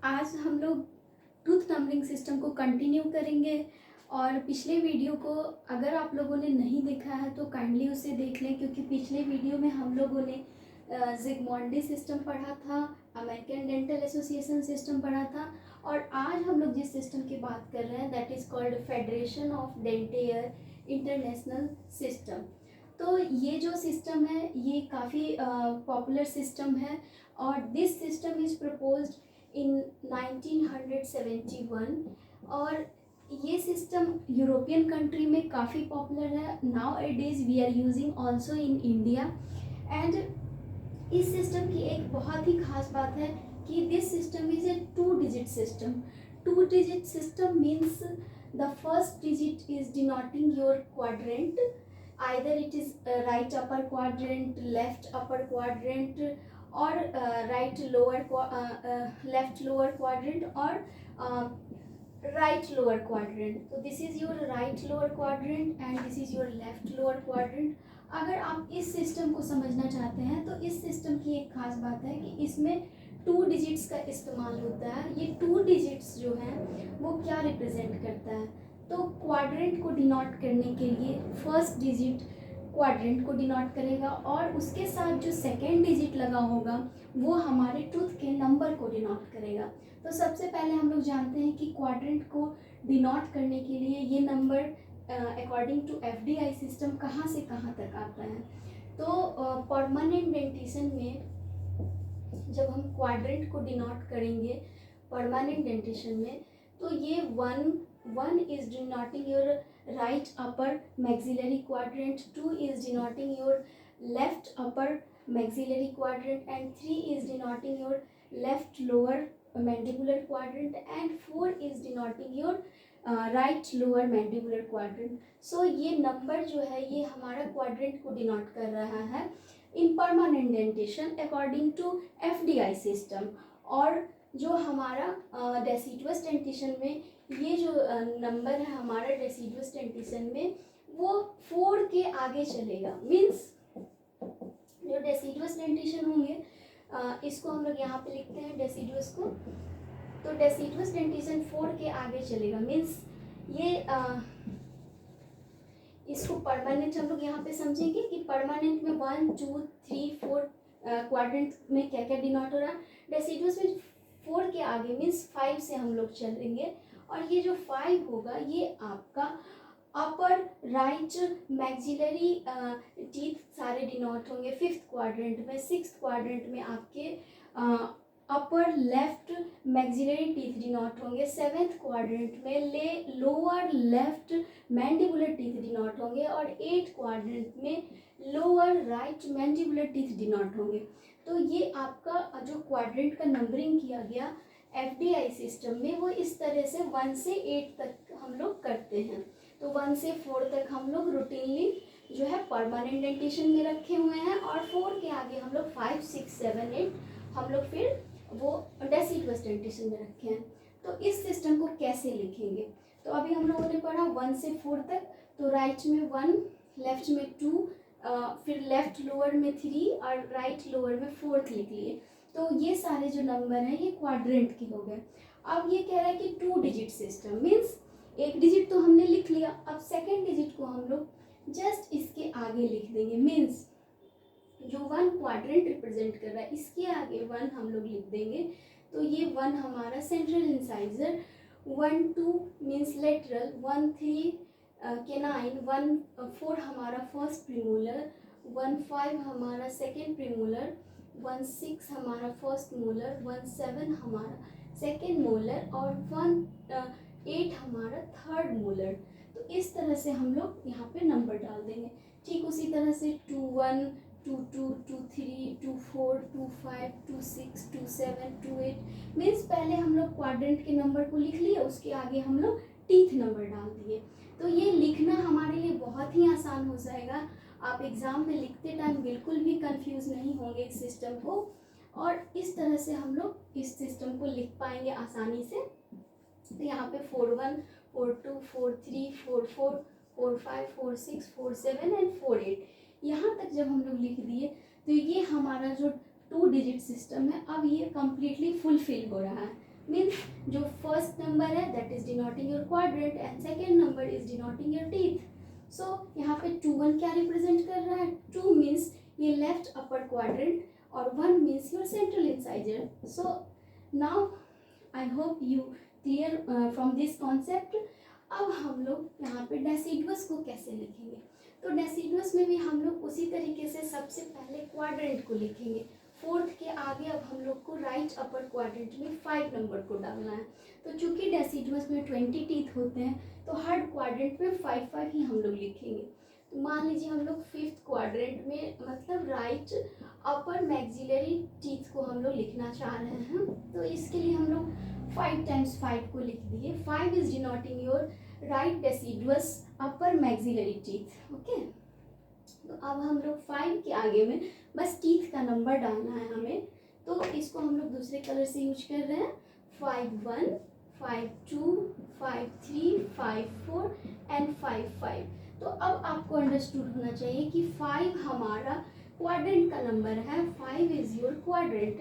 आज हम लोग ट्रूथ नंबरिंग सिस्टम को कंटिन्यू करेंगे और पिछले वीडियो को अगर आप लोगों ने नहीं देखा है तो काइंडली उसे देख लें, क्योंकि पिछले वीडियो में हम लोगों ने जिगमॉन्डी सिस्टम पढ़ा था, अमेरिकन डेंटल एसोसिएशन सिस्टम पढ़ा था और आज हम लोग जिस सिस्टम की बात कर रहे हैं that is called federation of dentaire international system. तो ये जो सिस्टम है ये काफ़ी पॉपुलर सिस्टम है और दिस सिस्टम इज़ प्रपोज्ड इन 1971 और ये सिस्टम यूरोपियन कंट्री में काफ़ी पॉपुलर है। Nowadays we are using also in India and इस सिस्टम की एक बहुत ही खास बात है कि this system is a 2 digit system. 2 digit system means the first digit is denoting your quadrant, either it is right upper quadrant, left upper quadrant or left lower quadrant or right lower quadrant. So this is your right lower quadrant and this is your left lower quadrant. अगर आप इस system को समझना चाहते हैं तो इस system की एक खास बात है कि इसमें 2 डिजिट्स का इस्तेमाल होता है। ये 2 डिजिट्स जो हैं वो क्या रिप्रेजेंट करता है, तो क्वाड्रेंट को डिनोट करने के लिए फर्स्ट डिजिट क्वाड्रेंट को डिनोट करेगा और उसके साथ जो सेकेंड डिजिट लगा होगा वो हमारे टूथ के नंबर को डिनोट करेगा। तो सबसे पहले हम लोग जानते हैं कि क्वाड्रेंट को डिनोट करने के लिए ये number according to FDI system कहाँ से कहाँ तक आता है। तो परमानेंट डेंटिशन में जब हम क्वाड्रेंट को डिनोट करेंगे परमानेंट डेंटिशन में तो ये 1 is denoting your right upper maxillary quadrant, 2 is denoting your left upper maxillary quadrant and 3 is denoting your left lower mandibular quadrant and 4 is denoting your right lower mandibular quadrant. So ये number जो है ये हमारा quadrant को denote कर रहा है in permanent dentition according to FDI system. और जो हमारा डेसिडुअस डेंटिशन में ये जो नंबर है हमारा डेसिडुअस डेंटिशन में वो 4 के आगे चलेगा। मीन्स जो डेसिडुअस डेंटिशन होंगे इसको हम लोग यहाँ पे लिखते हैं डेसिडुअस को, तो डेसिडुअस डेंटिशन 4 के आगे चलेगा। मीन्स ये इसको परमानेंट हम लोग यहाँ पे समझेंगे कि परमानेंट में 1 2 3 4 क्वाड्रेंट में क्या क्या डिनोट हो रहा है। डेसिडुअस में 4 के आगे मीन्स 5 से हम लोग चलेंगे और ये जो 5 होगा ये आपका अपर राइट मैक्सिलरी टीथ सारे डिनोट होंगे 5th क्वाड्रेंट में। 6th क्वाड्रेंट में आपके upper left maxillary teeth denote होंगे। 7th क्वाड्रेंट में lower left mandibular teeth denote होंगे और 8th क्वाड्रेंट में lower right mandibular teeth denote होंगे। तो ये आपका जो क्वाड्रेंट का नंबरिंग किया गया एफडीआई सिस्टम में वो इस तरह से 1 से 8 तक हम लोग करते हैं। तो 1 से 4 तक हम लोग रूटीनली जो है परमानेंट डेंटिशन में रखे हुए हैं और 4 के आगे हम लोग 5 6 7 8 हम लोग फिर वो डेसिडुअस डेंटिशन में रखे हैं। तो इस सिस्टम को कैसे लिखेंगे, तो अभी हम लोगों ने पढ़ा 1 से 4 तक, तो राइट में 1, लेफ्ट में 2, फिर लेफ्ट लोअर में 3 और राइट लोअर में 4th लिख लिए। तो ये सारे जो नंबर हैं ये क्वाड्रेंट के हो गए। अब ये कह रहा है कि 2 डिजिट सिस्टम मीन्स एक डिजिट तो हमने लिख लिया, अब सेकेंड डिजिट को हम लोग जस्ट इसके आगे लिख देंगे। मीन्स जो 1 क्वाड्रेंट रिप्रेजेंट कर रहा है इसके आगे 1 हम लोग लिख देंगे। तो ये 1 हमारा central incisor, 1 2 means lateral, 1 3 canine, 1 4 हमारा फर्स्ट प्रीमोलर, 1 5 हमारा सेकेंड प्रीमोलर, 1 6 हमारा फर्स्ट मोलर, 1 7 हमारा सेकेंड मोलर और 1 8 हमारा थर्ड मोलर। तो इस तरह से हम लोग यहाँ पे नंबर डाल देंगे। ठीक उसी तरह से 2 1 2 2 2 3 2 4 2 5 2 6 2 7 2 8 मीन्स पहले हम लोग क्वाड्रेंट के नंबर को लिख लिए, उसके आगे हम लोग टीथ नंबर डाल दिए। तो ये लिखना हमारे लिए बहुत ही आसान हो जाएगा। आप एग्ज़ाम में लिखते टाइम बिल्कुल भी कंफ्यूज नहीं होंगे इस सिस्टम को और इस तरह से हम लोग इस सिस्टम को लिख पाएंगे आसानी से। तो यहाँ पे 4 1 4 2 4 3 4 4 4 5 4 6 4 7 एंड 4 8 यहाँ तक जब हम लोग लिख दिए तो ये हमारा जो 2 डिजिट सिस्टम है अब ये कम्प्लीटली फुलफिल हो रहा है। मीन्स जो फर्स्ट नंबर है that is denoting your quadrant and second number is denoting your teeth. So यहाँ पे 2 1 क्या रिप्रेजेंट कर रहा है, 2 मीन्स ये लेफ्ट अपर क्वाड्रेंट और 1 means your central incisor. So now I hope you clear from this concept. अब हम लोग यहाँ पे डेसिडुअस को कैसे लिखेंगे, तो डेसिडुअस में भी हम लोग उसी तरीके से सबसे पहले क्वाड्रेंट को लिखेंगे। फोर्थ के आगे अब हम लोग को राइट अपर क्वाड्रेंट में 5 नंबर को डालना है। तो चूंकि डेसिडुअस में 20 टीथ होते हैं तो हर क्वाड्रेंट में 5 5 ही हम लोग लिखेंगे। तो मान लीजिए हम लोग 5th क्वाड्रेंट में मतलब राइट अपर मैक्सिलरी टीथ को हम लोग लिखना चाह रहे हैं, तो इसके लिए हम लोग 5 times 5 को लिख दिए। 5 is denoting your right deciduous upper maxillary teeth. Okay, तो अब हम लोग 5 के आगे में बस टीथ का नंबर डालना है हमें, तो इसको हम लोग दूसरे कलर से यूज कर रहे हैं। 5 1 5 2 5 3 5 4 एंड 5 5। तो अब आपको अंडरस्टूड होना चाहिए कि 5 हमारा क्वाड्रेंट का नंबर है, 5 is your quadrant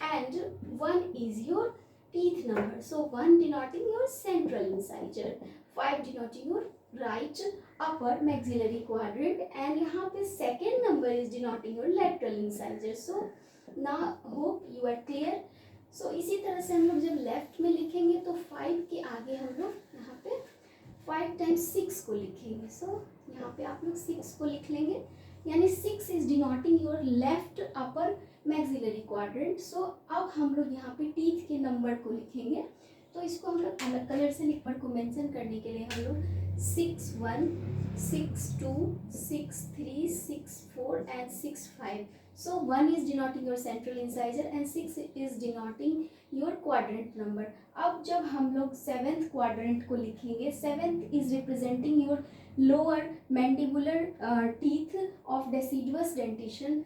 and 1 is your teeth number. So 1 denoting your central incisor, 5 denoting your right upper maxillary quadrant and यहाँ पे second number is denoting your lateral incisor. So now hope you are clear. So इसी तरह से हम लोग जब left में लिखेंगे तो 5 के आगे हम लोग यहाँ पे 5 times 6 को लिखेंगे। सो यहाँ पे आप लोग 6 को लिख लेंगे, यानी 6 is denoting your left upper maxillary quadrant. So अब हम लोग यहाँ पे टीथ के नंबर को लिखेंगे, तो इसको हम लोग अलग कलर से नंबर को मेंशन करने के लिए हम लोग 6 1 6 2 6 3 6 4 and 6 5। So 1 is denoting your central incisor and 6 is denoting your quadrant number। अब जब हम लोग 7th quadrant को लिखेंगे, 7th is representing your lower mandibular teeth of deciduous dentition।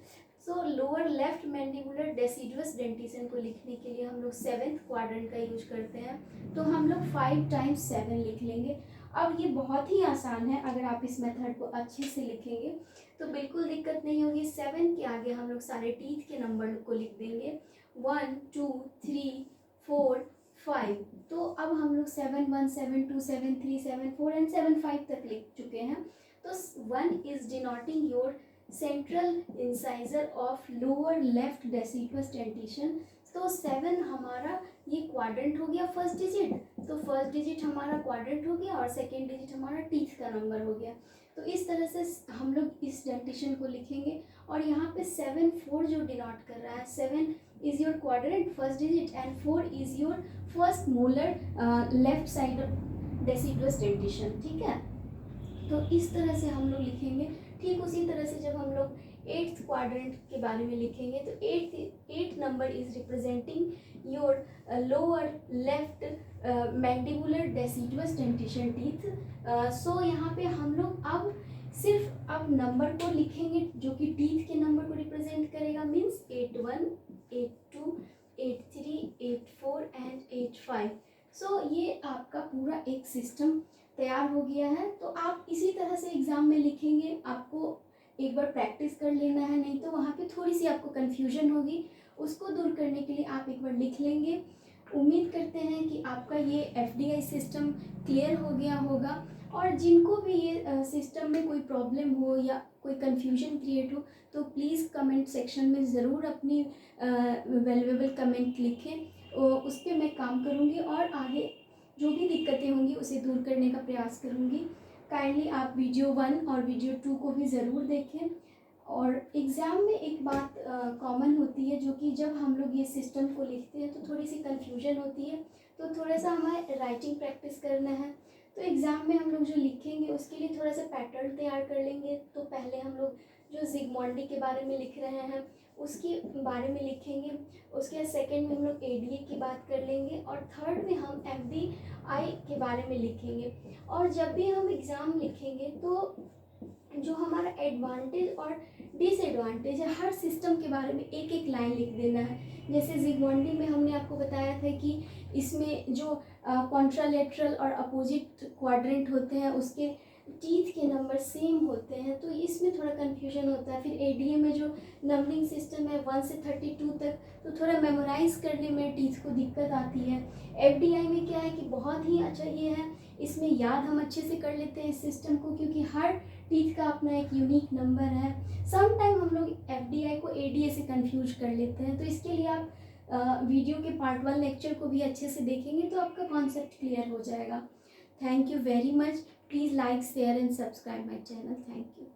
So lower left mandibular deciduous dentition को लिखने के लिए हम लोग 7th quadrant का यूज करते हैं, तो हम लोग 5 times 7 लिख लेंगे। अब ये बहुत ही आसान है, अगर आप इस मेथड को अच्छे से लिखेंगे तो बिल्कुल दिक्कत नहीं होगी। 7 के आगे हम लोग सारे टीथ के नंबर को लिख देंगे, 1 2 3 4 5। तो अब हम लोग 7 1 7 2 7 3 7 4 एंड 7 5 तक लिख चुके हैं। तो 1 is denoting your central incisor of lower left deciduous dentition. तो 7 हमारा ये क्वाड्रेंट हो गया फर्स्ट डिजिट, तो फर्स्ट डिजिट हमारा क्वाड्रेंट हो गया और सेकेंड डिजिट हमारा टीथ का नंबर हो गया। तो इस तरह से हम लोग इस डेंटिशन को लिखेंगे। और यहाँ पे 7 4 जो डिनोट कर रहा है, 7 is your quadrant first digit and 4 is your first molar left side deciduous dentition. ठीक है, तो इस तरह से हम लोग लिखेंगे। ठीक उसी तरह से जब हम लोग 8th क्वाड्रेंट के बारे में लिखेंगे तो 8 number is representing your lower left mandibular deciduous dentition teeth. So यहाँ पे हम लोग अब सिर्फ अब नंबर को लिखेंगे जो कि टीथ के नंबर को रिप्रेजेंट करेगा, मीन्स 8 1 8 2 8 3 8 4 एंड 8 5। सो ये आपका पूरा एक सिस्टम तैयार हो गया है। तो आप इसी तरह से एग्ज़ाम में लिखेंगे, आपको एक बार प्रैक्टिस कर लेना है, नहीं तो वहाँ पे थोड़ी सी आपको कन्फ्यूजन होगी, उसको दूर करने के लिए आप एक बार लिख लेंगे। उम्मीद करते हैं कि आपका ये FDI सिस्टम क्लियर हो गया होगा, और जिनको भी ये सिस्टम में कोई प्रॉब्लम हो या कोई कन्फ्यूजन क्रिएट हो तो प्लीज़ कमेंट सेक्शन में ज़रूर अपनी वैल्यूएबल कमेंट लिखें, उस पर मैं काम करूँगी और आगे जो भी दिक्कतें होंगी उसे दूर करने का प्रयास करूँगी। काइंडली आप वीडियो 1 और वीडियो 2 को भी ज़रूर देखें। और एग्ज़ाम में एक बात कॉमन होती है, जो कि जब हम लोग ये सिस्टम को लिखते हैं तो थोड़ी सी कन्फ्यूजन होती है, तो थोड़ा सा हमें राइटिंग प्रैक्टिस करना है। तो एग्ज़ाम में हम लोग जो लिखेंगे उसके लिए थोड़ा सा पैटर्न तैयार कर लेंगे। तो पहले हम लोग जो जिग्मोंडी के बारे में लिख रहे हैं उसके बारे में लिखेंगे, उसके बाद सेकेंड में हम लोग ADA की बात कर लेंगे, और थर्ड में हम FDI के बारे में लिखेंगे। और जब भी हम एग्ज़ाम लिखेंगे तो जो हमारा एडवांटेज और डिसएडवांटेज है, हर सिस्टम के बारे में एक एक लाइन लिख देना है। जैसे जिग्मोंडी में हमने आपको बताया था कि इसमें जो कॉन्ट्रालेटरल और अपोजिट क्वाड्रेंट होते हैं उसके टीथ के नंबर सेम होते हैं, तो इसमें थोड़ा कन्फ्यूजन होता है। फिर एडीए में जो नंबरिंग सिस्टम है 1 से 32 तक, तो थोड़ा मेमोराइज करने में टीथ को दिक्कत आती है। एफडीआई में क्या है कि बहुत ही अच्छा ये है, इसमें याद हम अच्छे से कर लेते हैं इस सिस्टम को, क्योंकि हर टीथ का अपना एक यूनिक नंबर है। सम टाइम हम लोग एफडीआई को एडीए से कंफ्यूज कर लेते हैं, तो इसके लिए आप वीडियो के पार्ट 1 लेक्चर को भी अच्छे से देखेंगे तो आपका कॉन्सेप्ट क्लियर हो जाएगा। Thank you very much. Please like, share and subscribe my channel. Thank you.